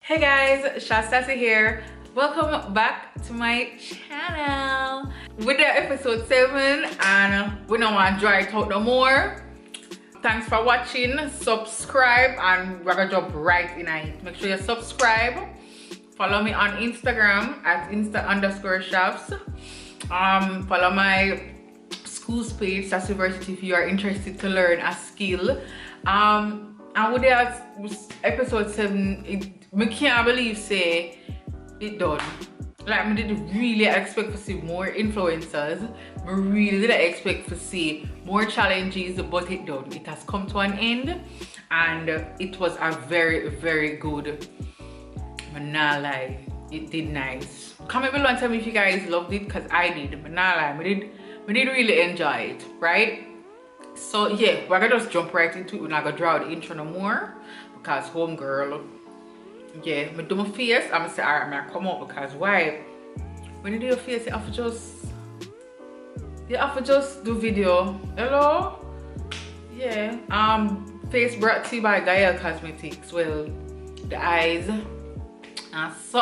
Hey guys, Shaph Sassy here. Welcome back to my channel. With the episode 7 and we don't want to dry it out no more. Thanks for watching. Subscribe and we're gonna jump right in it. Make sure you subscribe. Follow me on Instagram at insta_shafts. Follow my school's page, Sassy University, if you are interested to learn a skill. And with that episode 7, I can't believe say it done. Like I didn't really expect to see more influencers. I really didn't expect to see more challenges, but it done. It has come to an end and it was a very good. I'm not lie, it did nice. Comment below and tell me if you guys loved it, because I did. I'm not lie, I did really enjoy it, right? So yeah, we're gonna just jump right into it. We're not gonna draw the intro no more because homegirl, yeah, I do my face. I'm gonna say alright, I'm gonna come out because why? When you do your face, you have to just do video. Hello? Yeah. Face brought to you by Gaia Cosmetics. Well, the eyes. And so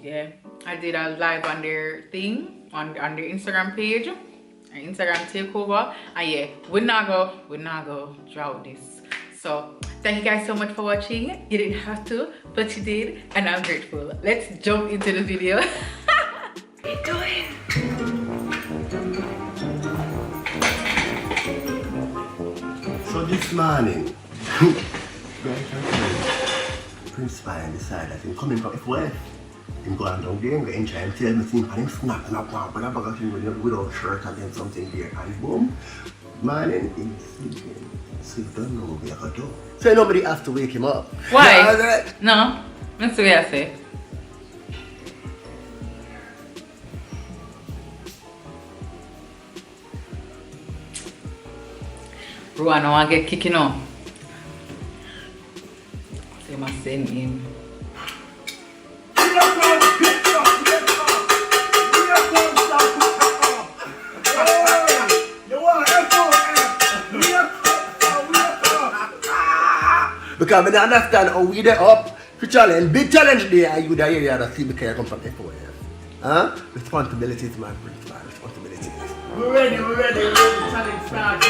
yeah, I did a live on their thing on their Instagram page. Instagram takeover, and yeah, we're not go draw this. So thank you guys so much for watching. You didn't have to, but you did, and I'm grateful. Let's jump into the video. What are you doing? So this morning, Prince Pine decided that coming from F1. I'm going down there and enjoy and tell me things and him snap and up but I got him without shirt and then something there and boom, man, and he's sleeping. So you don't know what we are going to do. So nobody has to wake him up. Why? No, that's the way I say. Bro, I don't want to get kicking off. They must send him. Because I don't understand how we there up to challenge, big challenge there and you the area that see because I come from F1. Huh? Responsibilities, man, responsibilities. We're ready, challenge starts.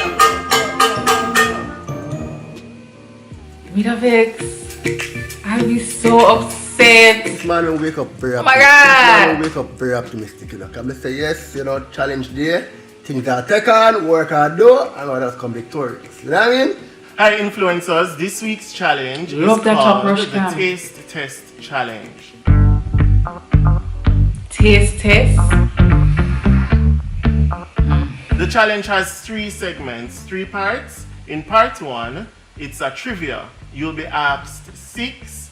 Give me the vex. I'll be so upset. This man will wake up very optimistic. Oh my God! This man will wake up very optimistic, you know. Come and say yes, you know, challenge there, things are take on, work hard do, and others come victorious. You know what I mean? Hi influencers, this week's challenge is called the Taste Test Challenge. Taste Test? The challenge has 3 segments, 3 parts. In part 1, it's a trivia. You'll be asked 6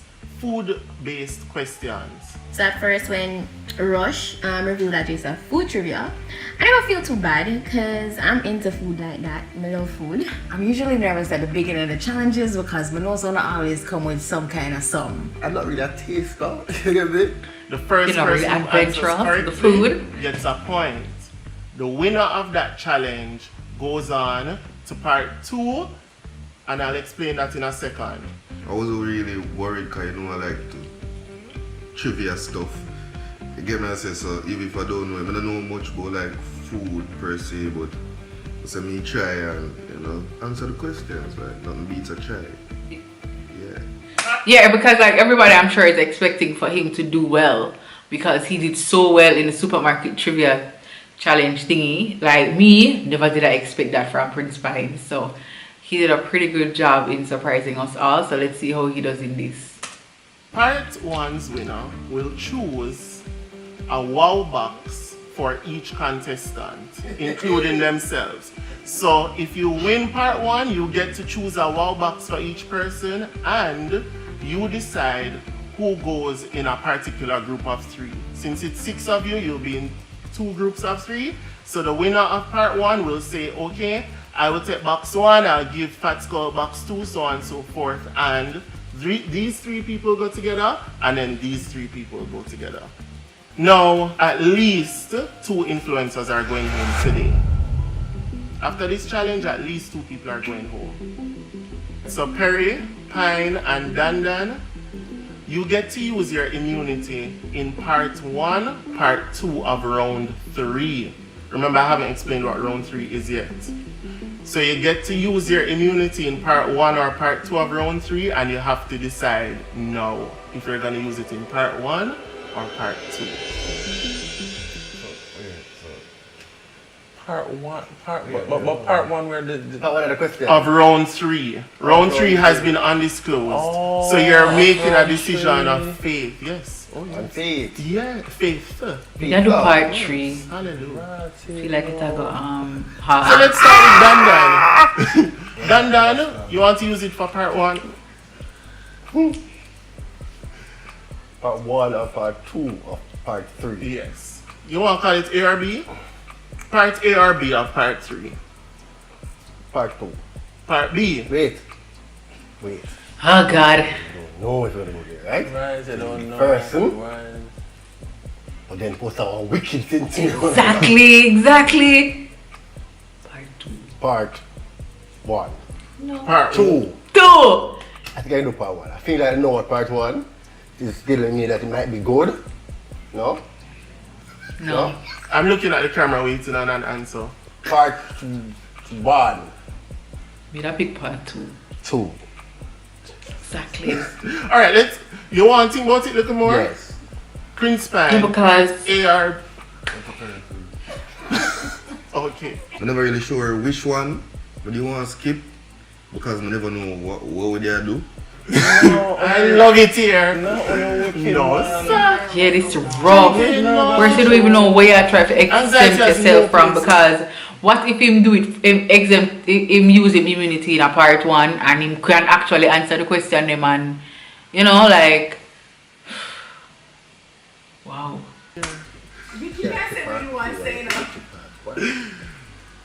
food-based questions. So at first when Rush revealed that it's a food trivia, I never feel too bad because I'm into food like that. I love food. I'm usually nervous at the beginning of the challenges because my nose don't always come with some kind of something. I'm not really a taster, you get me? The first person really who answers correctly the food gets a point. The winner of that challenge goes on to part 2, and I'll explain that in a second. I wasn't really worried because you know I like to trivia stuff. You get me? I say so even if I don't know, I don't know much about like food per se, but so me try and you know answer the questions, right? Nothing beats a try. Yeah, because like everybody I'm sure is expecting for him to do well because he did so well in the supermarket trivia challenge thingy. Like me, never did I expect that from Prince Pine. So he did a pretty good job in surprising us all. So let's see how he does in this. Part 1's winner will choose a wow box for each contestant, including themselves. So if you win part 1, you get to choose a wow box for each person and you decide who goes in a particular group of 3. Since it's 6 of you, you'll be in 2 groups of 3. So the winner of part 1 will say, okay, I will take box 1, I'll give Fat Skull box 2, so on and so forth. And these 3 people go together, and then these 3 people go together. Now, at least 2 influencers are going home today. After this challenge, at least 2 people are going home. So Perry, Pine, and Dandan, You get to use your immunity in part 1, part 2 of round 3. Remember, I haven't explained what round 3 is yet. So you get to use your immunity in part 1 or part 2 of round 3, and you have to decide now if you're going to use it in part 1 or part 2. Part one, but part one where the Part one of the question. Of round 3. Round 3 has been undisclosed. So you're making a decision of faith. Yes. Oh, On yes. faith. Yeah, faith. We gotta do part 3. Hallelujah. Feel like it's a go So hard. let's start with Dan. Dan, you want to use it for part 1? Part 1 or part 2 or part 3. Yes. You want to call it A or B? Part A or B of part 3? Part 2. Part B. Wait. Oh God. No, it's gonna go there, right? right, I don't know. Person. Right. But then put some wicked things in. Exactly. Part 2. Part 1. Part 2. 2. I think I do part 1. I feel like I know what part 1 is telling me that it might be good. No? No. I'm looking at the camera waiting on an answer. Part 1. We gotta pick part 2. 2. Exactly. Alright, you want to think about it a little more? Yes. Prince Yeah, Pine. because A or okay. I'm never really sure which one, but you want to skip because I never know what would they do. I love it here. No, sir. yeah, this is rough. First, you don't even know where you try to exempt yourself from, because what if him do it, him use him immunity in a part 1 and him can actually answer the question them, and you know, like, wow. You guys said what you want to say now.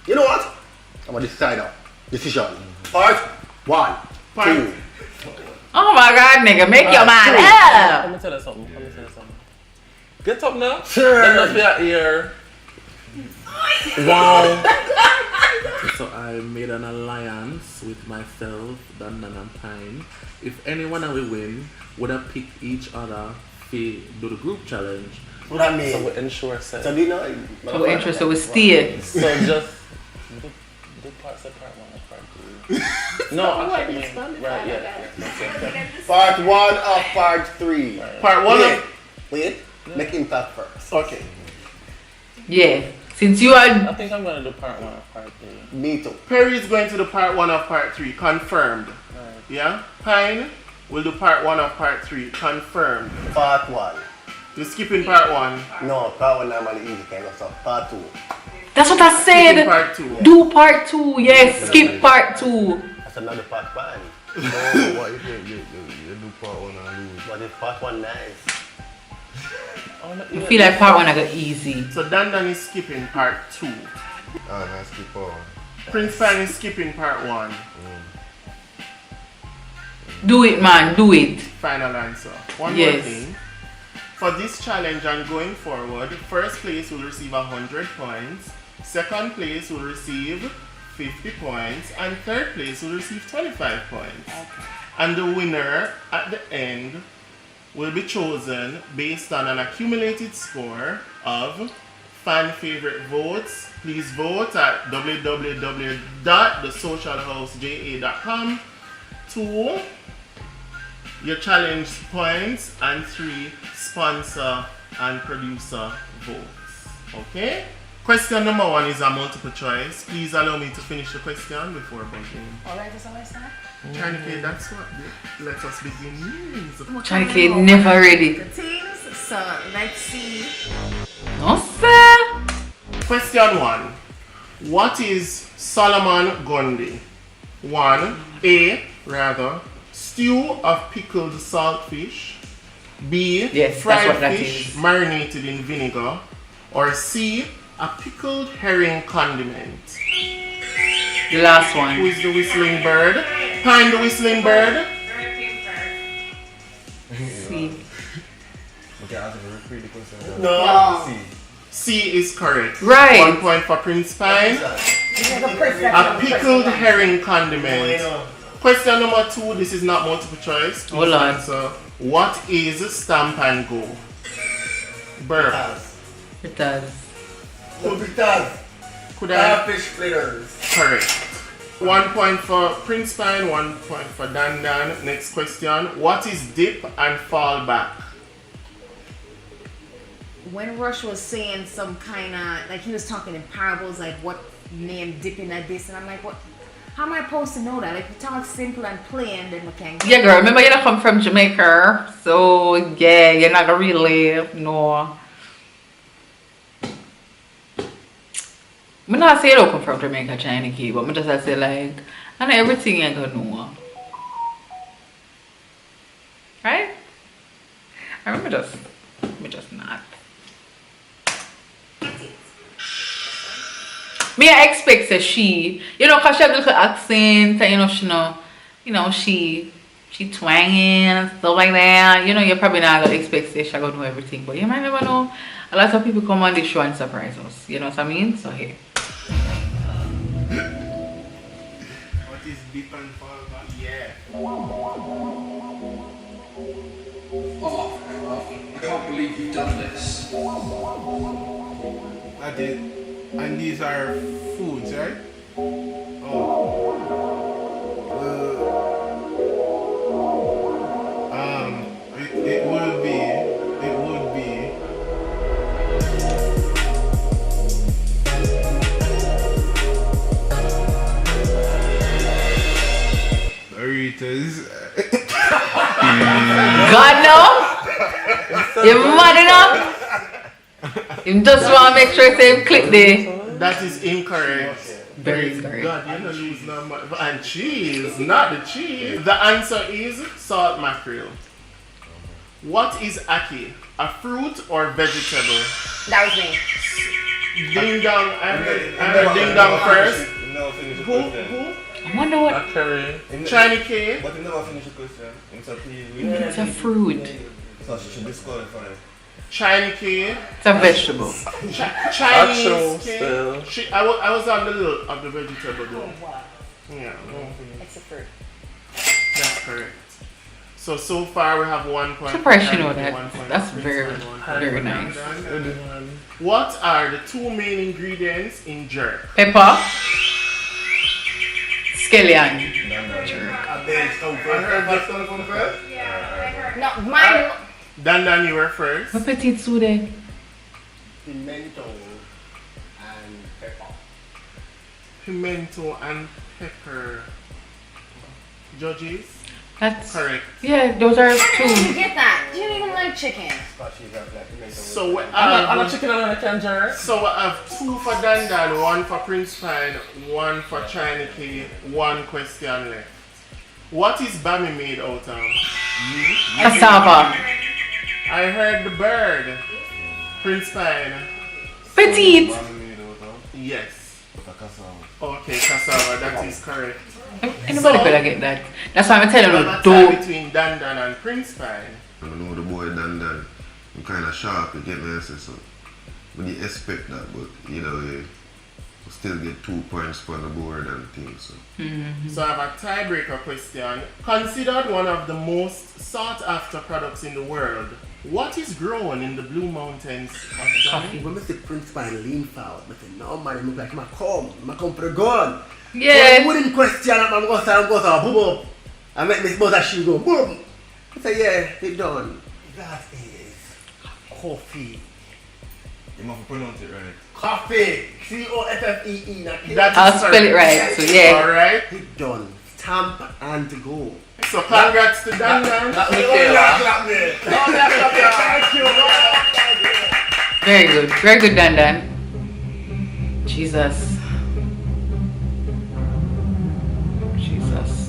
You know what? I'm gonna decide now. Decision. Part 1. Part 2. Oh my God, nigga, make your mind up. Let me tell you something. Get up now. Sure. Then up your ear. Wow. So I made an alliance with myself, Dan and Pine. If anyone will win, would have picked each other to do the group challenge. What I mean? So we ensure So set. do you know? So interested with steer. So just do parts of part 1 or part 2. No, actually, right, yeah. Part 1 or part 3? Part 1 Wait. of Wait. Make him talk first. okay. Yeah, since you are. I think I'm gonna do part 1 or part 3. Me too. Perry is going to do part 1 of part 3, confirmed. Right. Yeah? Pine will do part 1 of part 3, confirmed. Part 1. You're skipping part 1. No, part 1 normally easy kind of stuff. Part 2. That's what I Skipping said. part 2. Do part 2. Yes, skip part 2. That's another part 1. Oh, what if you do part 1 and lose? But if part 1 nice. I feel like part 1 I got easy. So Dan is skipping part 2. I skip part 1. Prince Pine is skipping part 1. Do it, man. Do it. Final answer. One more Yes. thing. For this challenge and going forward, first place will receive 100 points, second place will receive 50 points, and third place will receive 25 points. And the winner at the end will be chosen based on an accumulated score of fan favorite votes. Please vote at www.thesocialhouseja.com. 2, your challenge points, and 3, sponsor and producer votes. Okay? Question number 1 is a multiple choice. Please allow me to finish the question before buzzing. Alright, that's all I said. Charlie, that's what let us begin means. Charlie K never ready. The things, so let's see. No, sir. Question 1. What is Solomon Gondi? 1. Stew of pickled saltfish. B. Yes, that's fried what that fish is. marinated in vinegar. Or C. A pickled herring condiment. The last Who one. is the whistling bird? Pine the whistling bird. See. No. C is correct. Right. 1 point for Prince Pine. A pickled herring condiment. Question number 2. This is not multiple choice. Please Hold on. answer What is stamp and go? Burp. It does. Could I? Fish splitters. Correct. 1 point for Prince Pine, 1 point for Dan Dan. Next question. What is dip and fall back? When Rush was saying some kind of, like he was talking in parables, like what name dipping at this, and I'm like, what? How am I supposed to know that? Like, we talk simple and plain, then we can. Yeah, girl. Remember, you don't come from Jamaica, so yeah, you're not gonna really know. I'm not saying you don't come from Jamaica, China key, but I'm just say like, I know everything you gonna know. Right? I remember just not. Me, I expect that she, you know, cause she have a little accent, and she twanging and stuff like that. You know, you're probably not gonna expect that she gonna know everything, but you might never know. A lot of people come on this show and surprise us. You know what I mean? So here. What is dip and fall back? Yeah. Oh, I can't believe you've done this. That is, and these are foods, right? It would be. Doritos. God no! You're mad enough? You just want to make sure you click there. That is incorrect. Very incorrect. God, you know lose no money. And cheese, not the cheese. The answer is salt mackerel. What is ackee? A fruit or vegetable? That was me. Ding dong. I'm ding dong first. Who? I wonder what. China K. But you never finish the question. It's a fruit. So she should disqualify. China K. It's a vegetable. Chinese K. I was on the little of the vegetable though. Yeah. It's a fruit. That's correct. So far we have 1 point. Surprised you know that. 1 point. That's very nice. What are the two main ingredients in jerk? Pepper. Scallion. No, mine. Dan, you were first. What petit soude? Pimento and pepper. Pimento and pepper. Judges? That's Correct. yeah, those are You two. get that? You don't even like chicken. So we I'm have, a chicken and a cancer. so we have 2 for Dan, 1 for Prince Pine, 1 for China Key, 1 question left. What is Bammy made out of? Cassava. I heard the bird. Prince Pine. Petite. Yes. Okay, cassava, that is correct. Anybody better get that. That's why I'm telling We you, have a tie don't. between Dan and Prince Pine. I know the boy Dan Dan. I'm kind of sharp, you get me? I say so. When you expect that, but you know, you still get 2 points for the board and things. So. So I have a tiebreaker question. Considered one of the most sought after products in the world, what is grown in the Blue Mountains of Ghana? When I say Prince Pine lean forward, I say, no man, I'm like, I come for the gun. Yeah. So wouldn't question, I'm going to boom, boom. I make this mother she go, boom. I say, yeah, it's done. That is coffee. You must pronounce it right. Coffee. C-O-F-F-E-E. I'll spell it right. So yeah. Alright. It's done. Stamp and go. So congrats to Dan. Very good. Very good, Dan Dan. Jesus.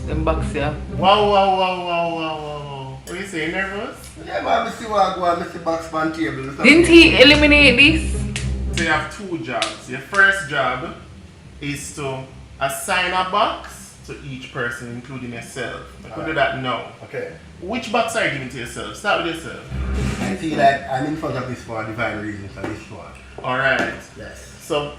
Them box here. Wow. What you say, nervous? Yeah, man, I see what I go and I see box on table. Didn't he eliminate this? So you have 2 jobs. Your first job is to assign a box to each person, including yourself. I could do that now. Okay. Which box are you giving to yourself? Start with yourself. I feel like I'm in front of this for a divine reason for this one. Alright. Yes. So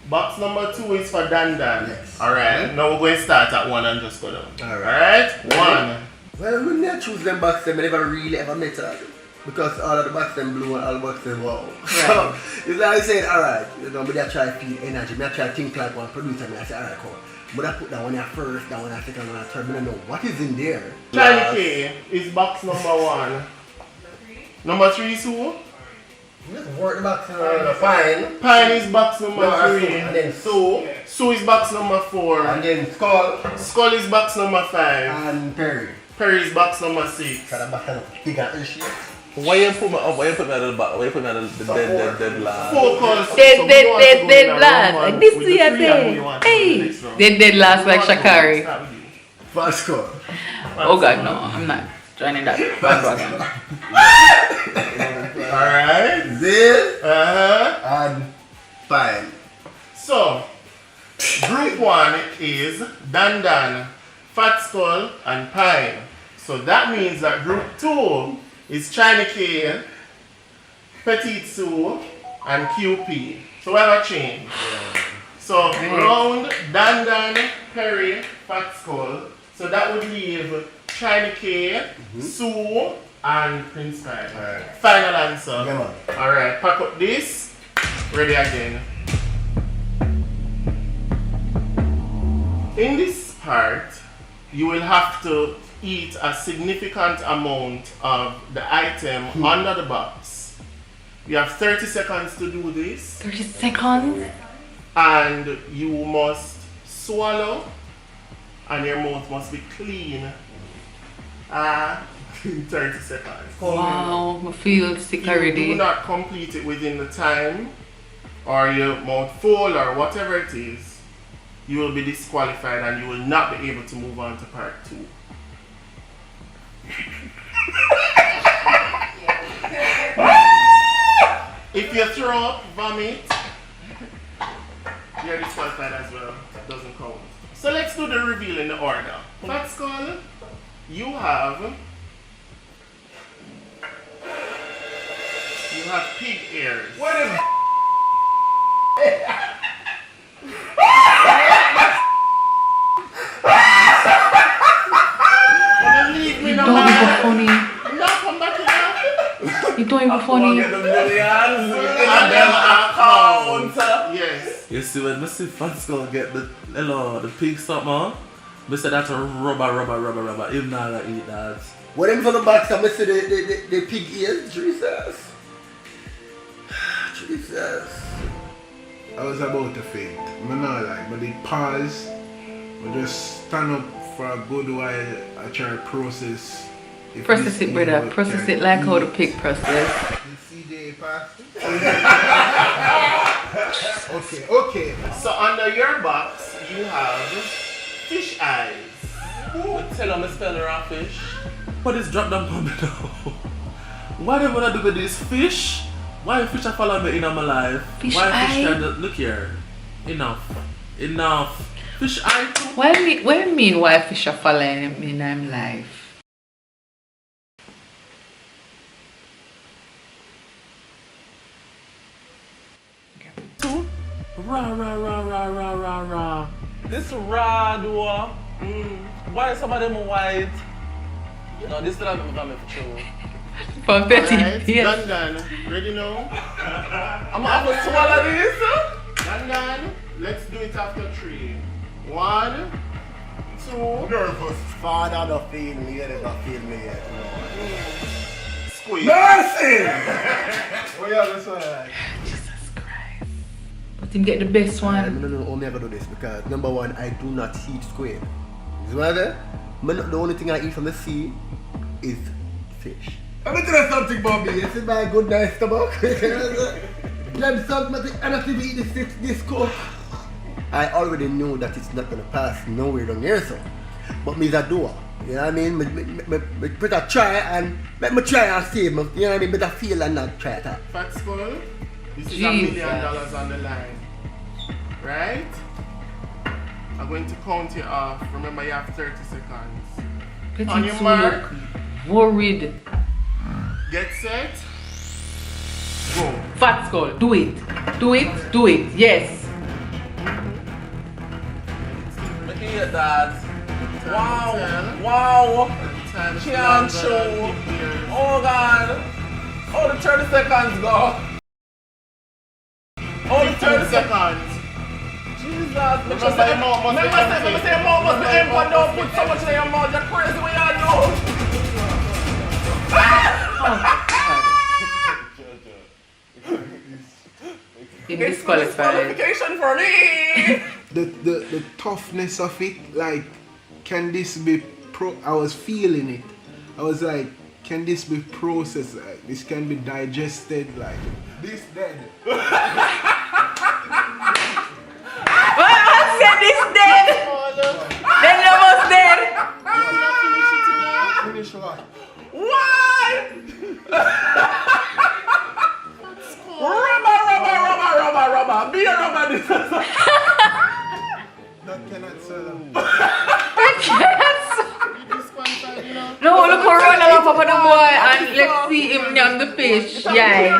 box number 2 is for Dan. Yes. Alright. Now we're going to start at 1 and just go down. Alright. Alright? 1. Well, when I choose them box, I never really ever met her. Because all of the box them blue and all the box them wow. So, it's like I said, alright, you know, I try to feel energy, I try to think like one producer, I say, alright, come on. But I put that one at first, that one at second, one at third, I don't know what is in there. China K is box number 1. Number 3 is who? Just work the box Pine. Pine is box number 3. And then Sue is box number 4. And then Skull. Skull is box number 5. And Perry. Perry is box number 6. Got a box of bigger and shit. Why you put me up? Why you put me at the back? Why you put me at the dead last? Focus. Dead last. Like this to your thing. Hey. Dead last like Shakari. Fast Skull. Oh God, no, I'm not joining that bandwagon. Alright. This Uh-huh. and Pine. So, group 1 is Dan Dan, Fat Skull, and Pine. So that means that group 2 is China K, Petite Sue, and QP. So we have a change. So round Dan Dan, Perry, Fat Skull. So that would leave China K, Sue, and Prince Pine. Alright. Final answer. Yeah, man. Alright, pack up this. Ready again. In this part, you will have to eat a significant amount of the item under the box. You have 30 seconds to do this, 30 seconds? and you must swallow, and your mouth must be clean. In 30 seconds. Wow, I feel sick If you already. do not complete it within the time, or your mouth full, or whatever it is, you will be disqualified and you will not be able to move on to part 2. If you throw up, vomit, you're disqualified as well. It doesn't count. So let's do the reveal in the order. Fat Skull, you have pig ears. What the Wanna leave me You no don't man? even funny. No, come back here. You don't even funny. Get the millions And then account. Yes. You see when Mr. Fat Skull get the pig something, I said that's a rubber. Even now I eat that. What them for the box? I see the pig ears. Jesus. Jesus. I was about to faint. I not like, but the pause. I just stand up for a good while. I try to process. if Process this it, brother. evil Process can it like how the eat. pig process. The CJ pass. Okay. So under your box, you have fish eyes. Tell them to spell raw fish. What is drop them on me now? What am I gonna do with this fish? Why fish are following me in my life? Fish Why eye? fish trying to look here? Enough. Fish eye too? What do you mean why fish are following me in my life? Rah. This raw duo. Why some of them white? No, this still haven't come for sure. For 30 Alright, years. Dan, ready now? I'm gonna have to swallow this. Dan, let's do it after 3. 1, 2. Nervous. Father don't feel me yet, never feel me yet. Squeeze. Mercy! Oh yeah, that's what Jesus Christ. Let him get the best I one. don't know how I'm gonna do this because number one, I do not eat squid. You know that? The only thing I eat from the sea is fish. I'm gonna tell you something, Bobby. This is my good nice stomach. Them salt, I don't even eat this cook. I already knew that it's not gonna pass nowhere down here, so. But me that do. You know what I mean? Me better try and let me try and see. You know what I mean? Better feel and not try that. Fat Skull, this is $1 Jesus. million on the line. Right? I'm going to count you off. Remember, you have 30 seconds. Let On him your so mark. look worried. Get set. Go. Fat Skull, do it. Do it. Yes. I hear that. 10, Wow. Time She on show. Oh God. Oh, the 30 seconds go. Oh, the 30 seconds. Jesus. Remember say your mouth must be empty, but don't put so much in your mouth. You're crazy what you do. Disqualified. For me. The toughness of it, like, can this be I was feeling it. I was like, can this be processed? Like, this can be digested, like this dead. What said this dead? Then almost dead. Finish what? Why? Rubber. Be a rubber. That cannot sell them. No, look around and up on the boy and let's see him on the fish. Yeah.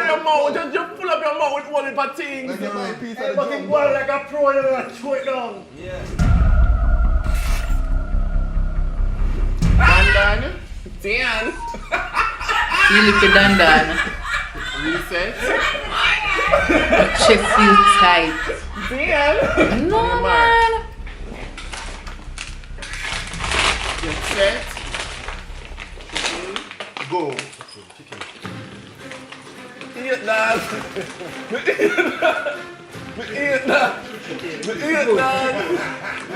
Just pull up your mouth with one of the things. But he go like a pro and throw it down. Dan. You look at Dan. Reset. Chest feels tight. Dan. No, man. Get set. Go. Eat that. Eat that.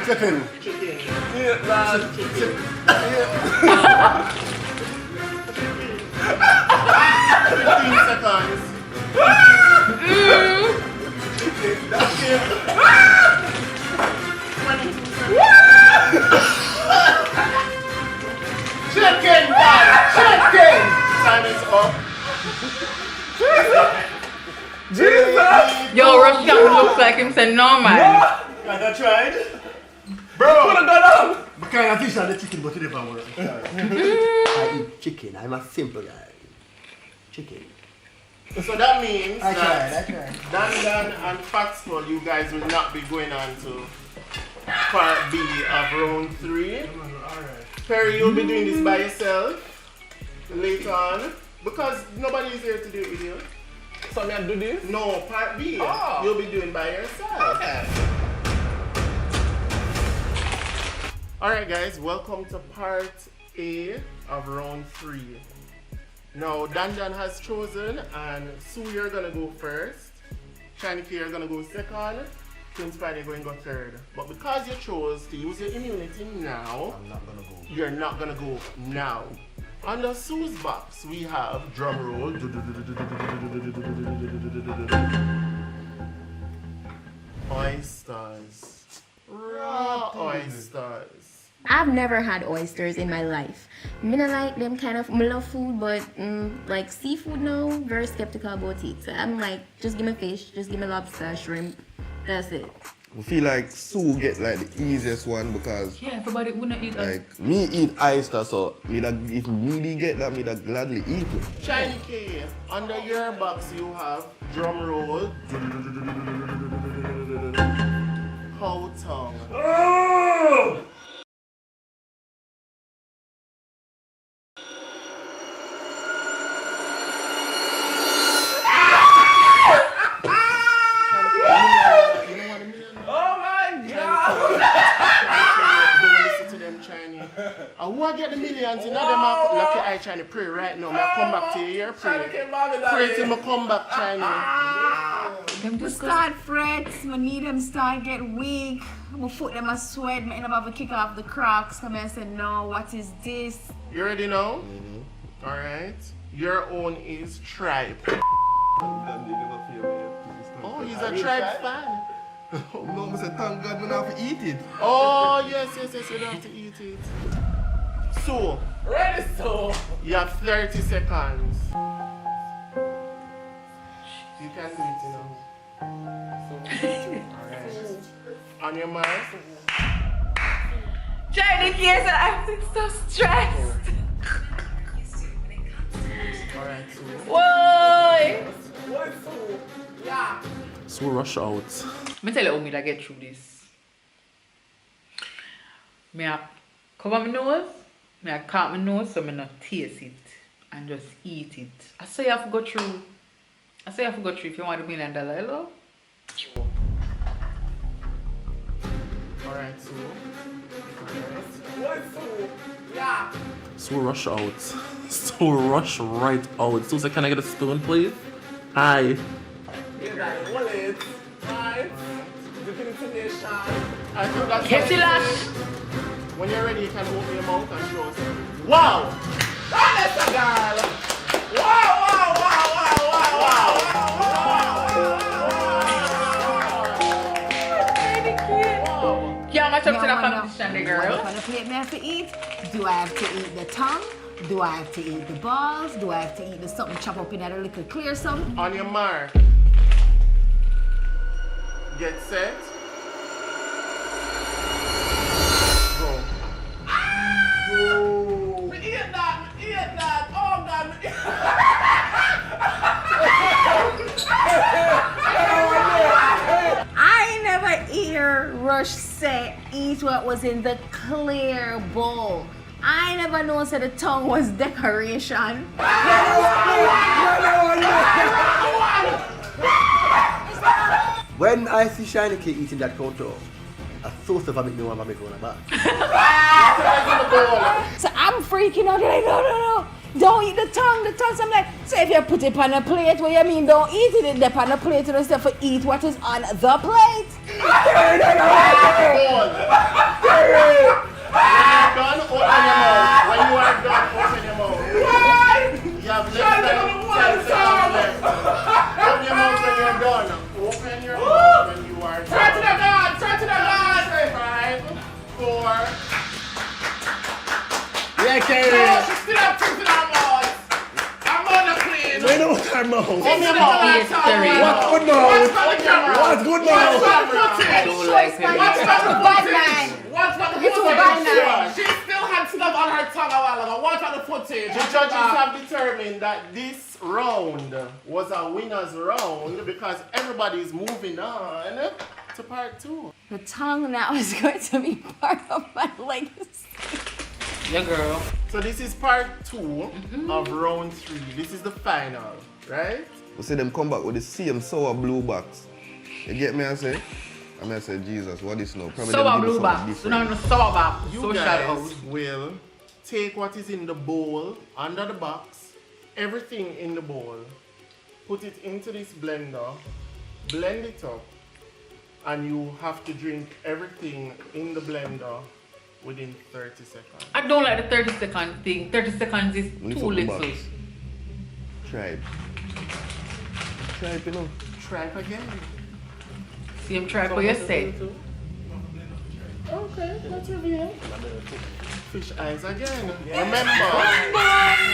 Chicken. Eat that. 15 seconds. Chicken. Time is up. Jesus. Yo, Russian looks like him said no, man. I tried. Bro. Put a gun on. I can't fish on the chicken, but it never works. I eat chicken. I'm a simple guy. Chicken. So that means I that tried. Dan and Fatskull, you guys will not be going on to part B of round 3. Perry, you'll be doing this by yourself later on because nobody is here to do it with you. So I'm gonna do this? No, part B. Oh. You'll be doing by yourself. Okay. Alright guys, welcome to part A of round 3. Now Dan has chosen and Sue, you're gonna go first. Shiny K, you're gonna go second. Prince Friday going to go third. But because you chose to use your immunity now, I'm not gonna go. You're not gonna go now. Under Sue's box, we have drum roll. Oysters. Raw oysters. I've never had oysters in my life. I don't like them kind of, I love food, but like seafood now, very skeptical about it. So I'm like, just give me fish, just give me lobster, shrimp, that's it. I feel like Sue get like the easiest one because Yeah, everybody wouldn't eat that. like me eat oyster, so me that if me get that, me that gladly eat it. Shiny K, under your box you have drum roll. Cow tongue. Who I get the millions? You know them are lucky I trying to pray right now. I come back to you here, pray. Pray till I come back, Chinese. We start frets, my knee them start get weak, my foot them a sweat, I end up having to kick off the Crocs. Come and say, no, what is this? You ready now? Alright. Your own is Tribe. Oh, he's a Tribe fan. Oh no, I said thank God we don't have to eat it. Oh, yes, you don't have to eat it. So, ready, so you have 30 seconds. You can do it, you know. Alright. On your mark. Shiny K, I'm so stressed. Alright, so. Why? So rush out. Let me tell you how me to get through this. Me have cover my nose, I cut my nose so I not taste it and just eat it. I say you have to go through. If you want $1 million, hello? Alright, so. So rush out. So rush right out. So can I get a spoon, please? Hi. I think that's Catchy lash! when you're ready, you can open your mouth and show us. Wow! That's a girl! Wow! Yeah, much up to the competition, the girl. What kind of plate me have to eat? Do I have to eat the tongue? Do I have to eat the balls? Do I have to eat the something chop up in that little clear something? On your mark. Get set. Go. Eat that! Oh God! I never hear Rush say eat what was in the clear bowl. I never know said the tongue was decoration. When I see Shiny Kid eating that counter, a source of vomit, no one vomit on a back. So I'm freaking out like, no. Don't eat the tongue. So I'm like, so if you put it on a plate, what you mean don't eat it dip on a plate instead for eat what is on the plate? When you're done, open your mouth. When you are done, open your mouth. You have less than 10 seconds left. Open your mouth when you're done. Open your mouth when you are done. Turn to the gun! 5, 4. Yeah, Kerry. Oh, she still have things in her mouth. I'm on the plane. We know what our mouth. Open your mouth. What's good now? What's good now? I don't like it. Watch for the It's a bad footage. She still had stuff on her tongue a while ago. Watch for the footage. The judges have determined that this round was a winner's round because everybody is moving on to part 2. The tongue now is going to be part of my legacy. Yeah, girl. So this is part 2 of round 3. This is the final, right? We see them come back with the same sour blue box. You get me, I say? I say, Jesus, what is now? Probably Sour them give me blue something box. different. No, sour box. You Social guys House. will take what is in the bowl, under the box, everything in the bowl, put it into this blender, blend it up, and you have to drink everything in the blender within 30 seconds. I don't like the 30-second thing. 30 seconds is Lift too up the little. box. Try it. Try it, you know. Try it again. See him try for your say. Okay, let's reveal. Fish eyes again. Remember.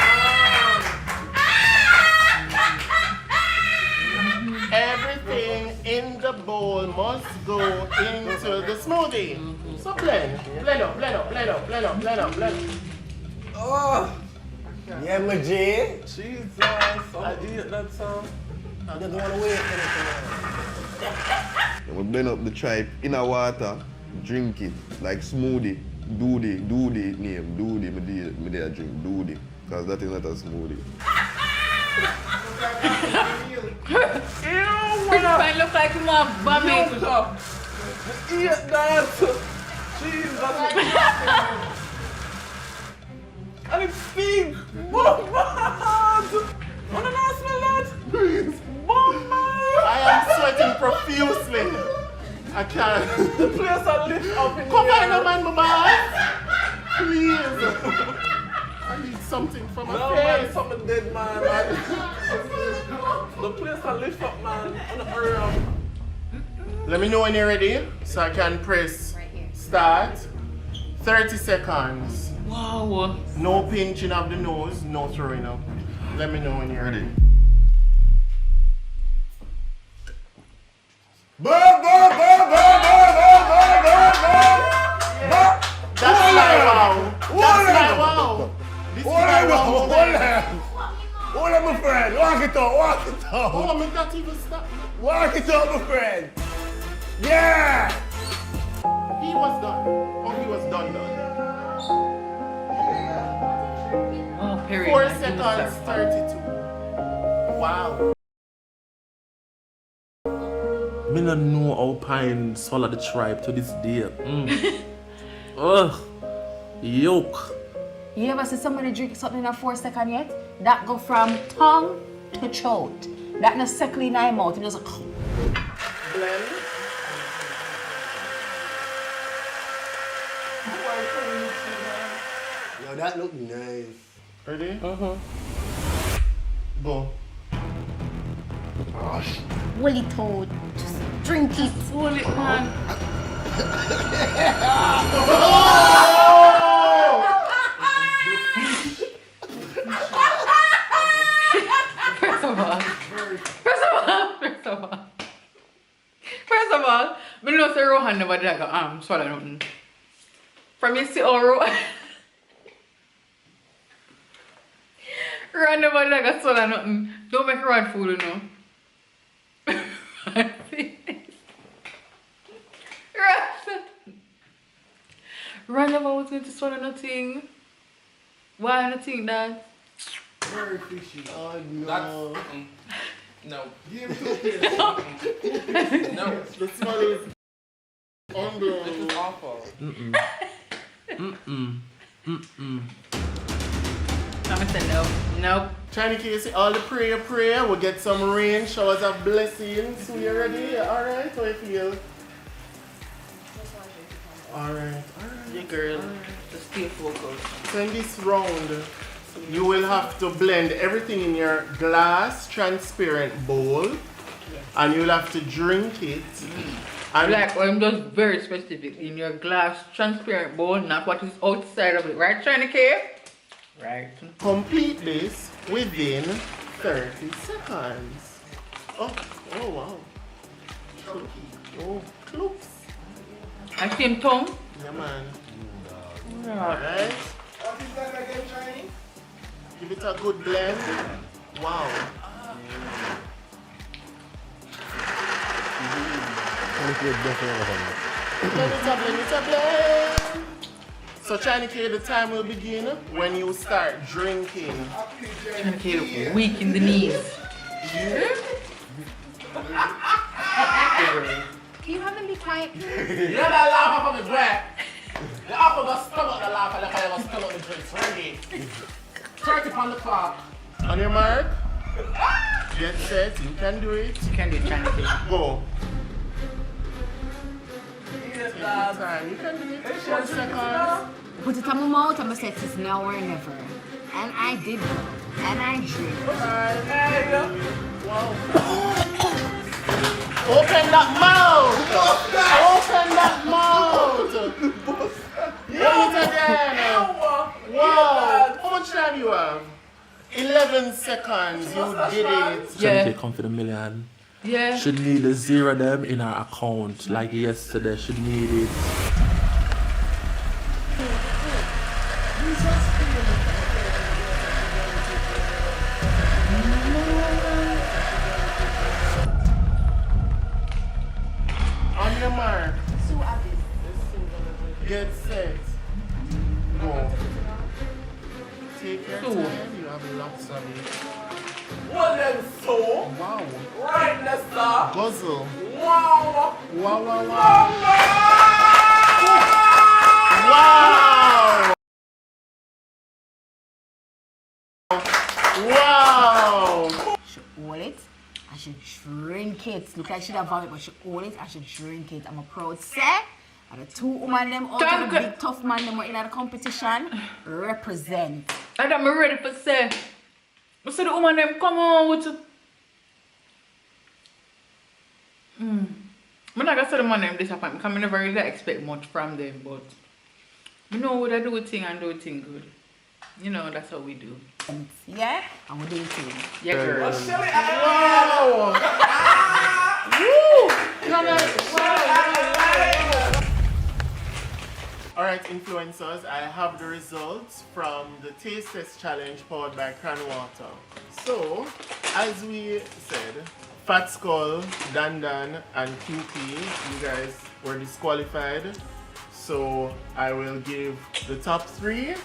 Everything in the bowl must go into the smoothie. So blend up. Oh! Yeah, my G. Jesus, I did that song. I don't want to wait anything. We blend up the tripe in a water, drink it like smoothie. Do the name, me there drink, do the. Because that is not a smoothie. It might look like you want vomit. Eat that! Jesus! And it's big! Bombard! Wanna not smell that? Bombard! I am sweating profusely. I can't. The place I lift up in Come the on, air. no man, my please. I need something from my No face. man, something dead man. The place I lift up man. On the area. Let me know when you're ready so I can press start. 30 seconds. Wow. No pinching of the nose, no throwing up. Let me know when you're ready. That's my wow. That's my wow. This is my wow moment. Hold on, my friend. Walk it out. Oh, me not even stop. Walk it out, my friend. Yeah! He was done. Oh, he was done. Perry. 4 seconds 32. Wow. Me no know how pine swallow the tribe to this day. Ugh. Yoke. You ever see somebody drink something in a 4 second yet? That go from tongue to throat. That no circle in my mouth. It just Blend. Yo, that look nice. Ready? Go. woolly toad. Just drink it. Hold it, man. First of all, I know say Rohan never did like swallow nothing. From you see how Rohan never did like swallow nothing. Don't make Rohan fool, you know. Rohan never was going to swallow nothing. Why nothing that? Very fishy. Oh no. No. Give him 2 kids. No. The smell is under. This is awful. I'm gonna say no. Nope. Trying to see all the prayer. We'll get some rain, showers of blessings. So you ready? Alright, how you feel? Alright. Yeah, girl. Just stay focused. So in this round, you will have to blend everything in your glass transparent bowl. And you'll have to drink it. And Like, I'm just very specific. In your glass transparent bowl, not what is outside of it. Right, China K? Right. complete this within 30 seconds. Oh wow. Oh, close. I see him tongue. Yeah, man. Yeah. Alright. What is that again, Chinese? Give it a good blend. Wow. Blend it up. So, China K, the time will begin when you start drinking. China K weak in the knees. You haven't been quiet. You know that laugh off of his breath? The apple got stuck up the laugh and the guy was stuck up the drinks. Ready? 30 on the clock. On your mark. Get set. You can do it. You can do China K. Go. Take your time. You can do it. 4 seconds. Put it on my mouth and I said it's now or never. And I did. And I drink. Wow. Open that mouth! Open that mouth! Do it again! Wow! How much time you have? 11 seconds. You did it. Yeah. China come for the million. Yeah. She need the 0 them in her account like yesterday. She need it. On your mark. Get set. Go. Take your time. You have lots of it. Well then, so. Wow. Right, Nesta. Guzzle. Wow. Wow. Wow! She hold it. I should drink it. Look like she don't vomit, but she hold it. I should drink it. I'm a proud say. And the 2 women them out of the big tough man them were in the competition represent. And I'm ready for say. I said the woman them come on with it. I'm not gonna say the man them disappoint because I never really expect much from them, but you know what I do a thing and do a thing good. You know, that's how we do. Yeah? And we're doing it. Yeah, girl. Wow! Alright, influencers, I have the results from the taste test challenge powered by Cran Water. So, as we said, Fat Skull, Dandan, and QP, you guys were disqualified. So, I will give the top 3,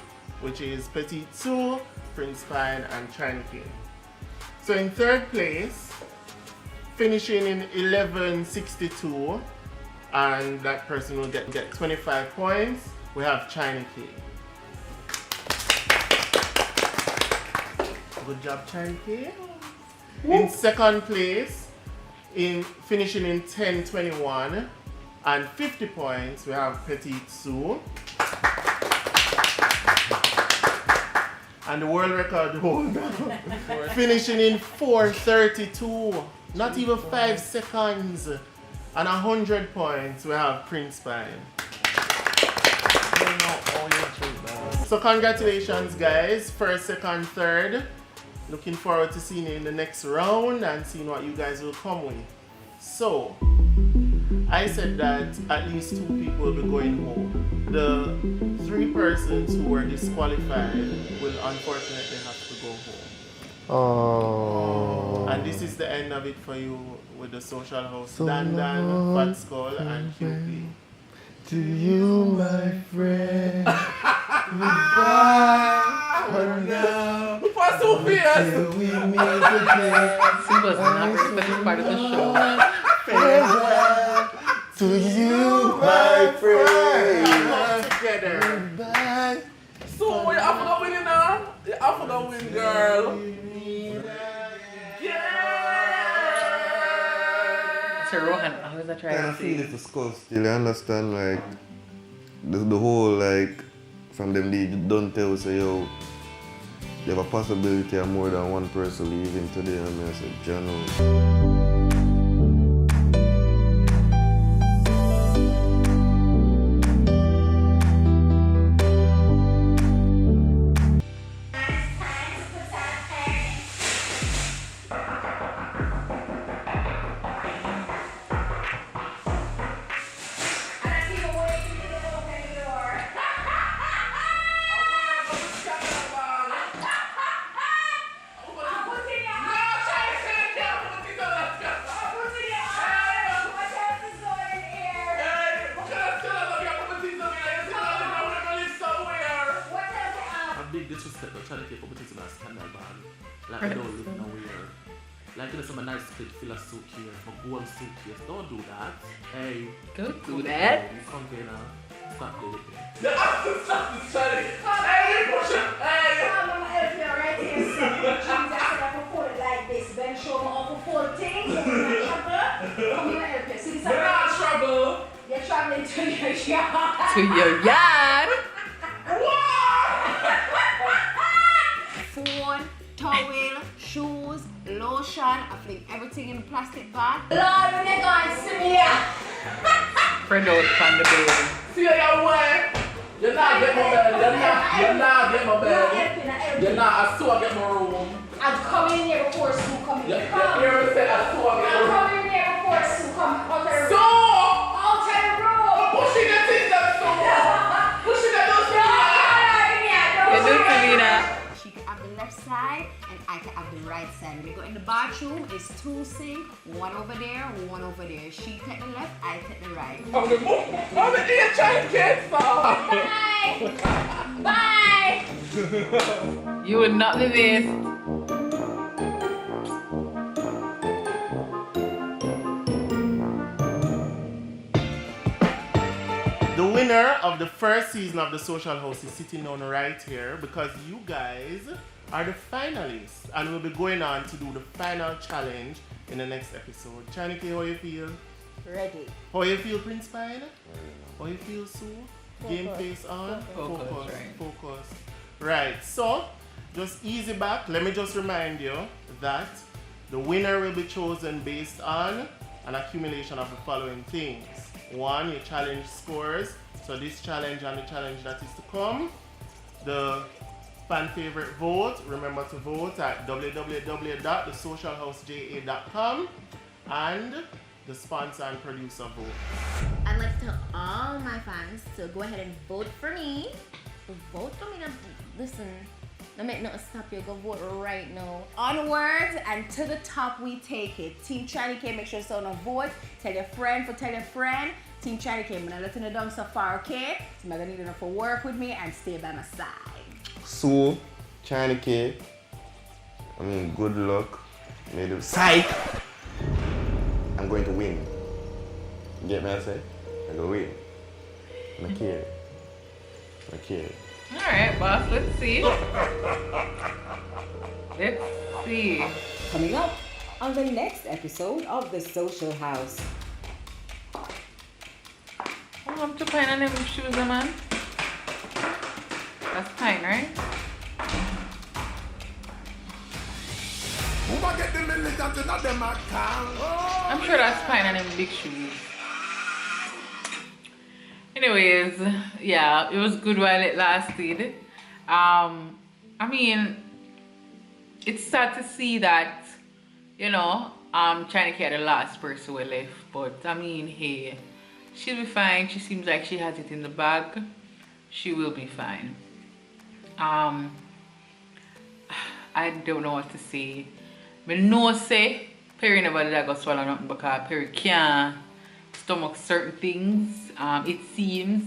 which is Petit 2, Prince Pine and China King. So in third place, finishing in 1162, and that person will get 25 points, we have China King. Good job, China King. In second place, finishing in 1021 and 50 points, we have Petite Sue. And the world record holder, finishing in 432, not even 5 seconds, and 100 points, we have Prince Pine. So congratulations guys, first, second, third. Looking forward to seeing you in the next round and seeing what you guys will come with. So, I said that at least 2 people will be going home. The 3 persons who were disqualified will unfortunately have to go home. Oh. And this is the end of it for you with the Social House. Dan, Fat Skull, and QP. To you, my friend. Goodbye for now. So Till we meet again. He was not respected part of the show. Farewell to you, my friend. Together. Goodbye. So you have to win now? You have to win, girl. So Rohan, how is that trying I to feel see? it to skull still. I understand like the whole like from them they don't tell say yo you have a possibility of more than one person leaving today and I said general. Disrespect of trying to take up with a scandal band. Like I don't live nowhere. Like you know some nice split fill a suitcase, a gold suitcase. Don't do that. Hey. Don't do that. Come here now. Stop doing it. The after stop is trying. Hey, push it. Hey. I'm gonna help you right here. Jesus, I can put it like this. Ben show me how to fold things. You're not trouble. Come here, help you. See this? You're not trouble. You're traveling to your yard. To your yard. Phone, towel, shoes, lotion, I fling everything in a plastic bag. Lord, when you go and see me here. Friend out from the building. See your way. You're not getting my bed. You're not getting my bed. You're not. I still get my room. I'm coming here before Sue comes. You ever said I still get my I'm room? coming here before Sue comes. Out of the So, room. Out of the room. pushing the things up so. Pushing the those You do to me now. She can have the left side and I can have the right side. When you go in the bathroom, it's 2 sinks, one over there, one over there. She take the left, I take the right. I'm the ear trying to get some. Bye. Bye. You would not be missed. The winner of the first season of the Social House is sitting down right here because you guys are the finalists and we'll be going on to do the final challenge in the next episode. Chaniki, how you feel? Ready. How you feel, Prince Pine? How you feel, Sue? Game face on? Focus, Focus. Right, so just easy back. Let me just remind you that the winner will be chosen based on an accumulation of the following things. 1, your challenge scores. So this challenge and the challenge that is to come. The fan favorite vote. Remember to vote at www.thesocialhouseja.com and the sponsor and producer vote. I'd like to tell all my fans to go ahead and vote for me. Vote for me. Listen, don't make nothing stop you. Go vote right now. Onwards and to the top we take it. Team Charlie K, make sure you sound a vote. Tell your friend for tell your friend. Team Charlie K, I'm not letting it down so far, okay? So I'm gonna need enough for work with me and stay by my side. So China K. I mean, good luck. Made it psych. I'm going to win. You get me? I say? I'm going to win. I'm a kid. I'm a kid. Alright, boss, let's see. Let's see. Coming up on the next episode of the Social House. I'm to pine on them shoes, man. That's pine, right? I'm sure that's pine on them big shoes. Anyways, yeah, it was good while it lasted. I mean, it's sad to see that, you know, China K had the last person we left, but I mean, hey, she'll be fine. She seems like she has it in the bag. She will be fine. I don't know what to say. I know say Perry never did go swallow nothing because Perry can't stomach certain things. It seems,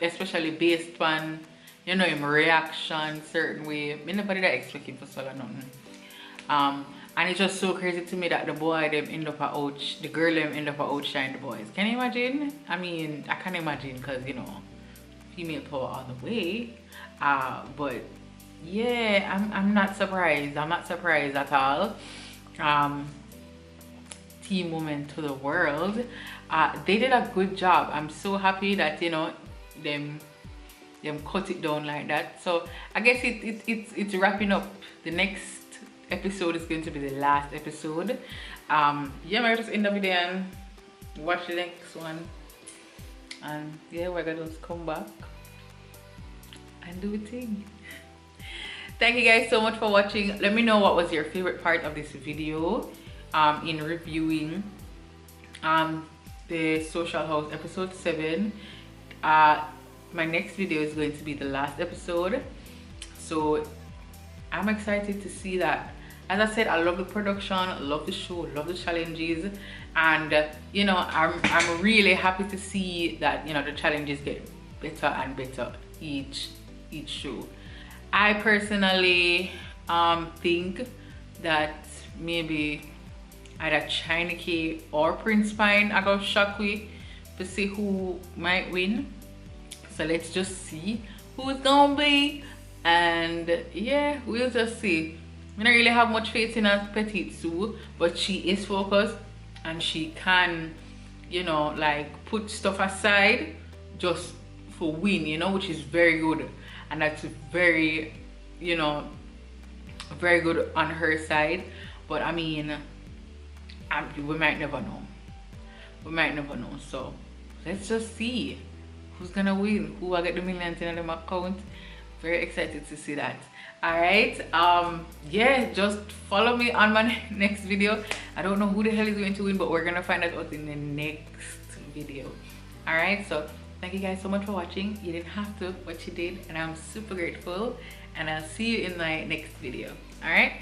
especially based on, you know, him reaction certain way. I never did expect him to swallow nothing. And it's just so crazy to me that the boy them end up the girl them end up outshining the boys. Can you imagine? I mean, I can't imagine because, you know, female power all the way. But yeah, I'm not surprised. I'm not surprised at all. Team woman to the world. They did a good job. I'm so happy that, you know, them cut it down like that. So I guess it's wrapping up. The next episode is going to be the last episode. Yeah, we're just end the video and watch the next one. And yeah, we're gonna just come back and do a thing. Thank you guys so much for watching. Let me know what was your favorite part of this video in reviewing the Social House episode 7. My next video is going to be the last episode, so I'm excited to see that. As I said, I love the production, love the show, love the challenges, and you know, I'm really happy to see that, you know, the challenges get better and better each show. I personally think that maybe either China K or Prince Pine I got shock with to see who might win. So let's just see who it's gonna be, and yeah, we'll just see. I don't really have much faith in her Petite Sue, but she is focused and she can, you know, like put stuff aside just for win, you know, which is very good. And that's very, you know, very good on her side. But I mean, we might never know. We might never know. So let's just see who's gonna win, who will get the millions in them account. Very excited to see that. All right, yeah, just follow me on my next video. I don't know who the hell is going to win, but we're gonna find that out in the next video. All right, so thank you guys so much for watching. You didn't have to, but you did, and I'm super grateful, and I'll see you in my next video. All right.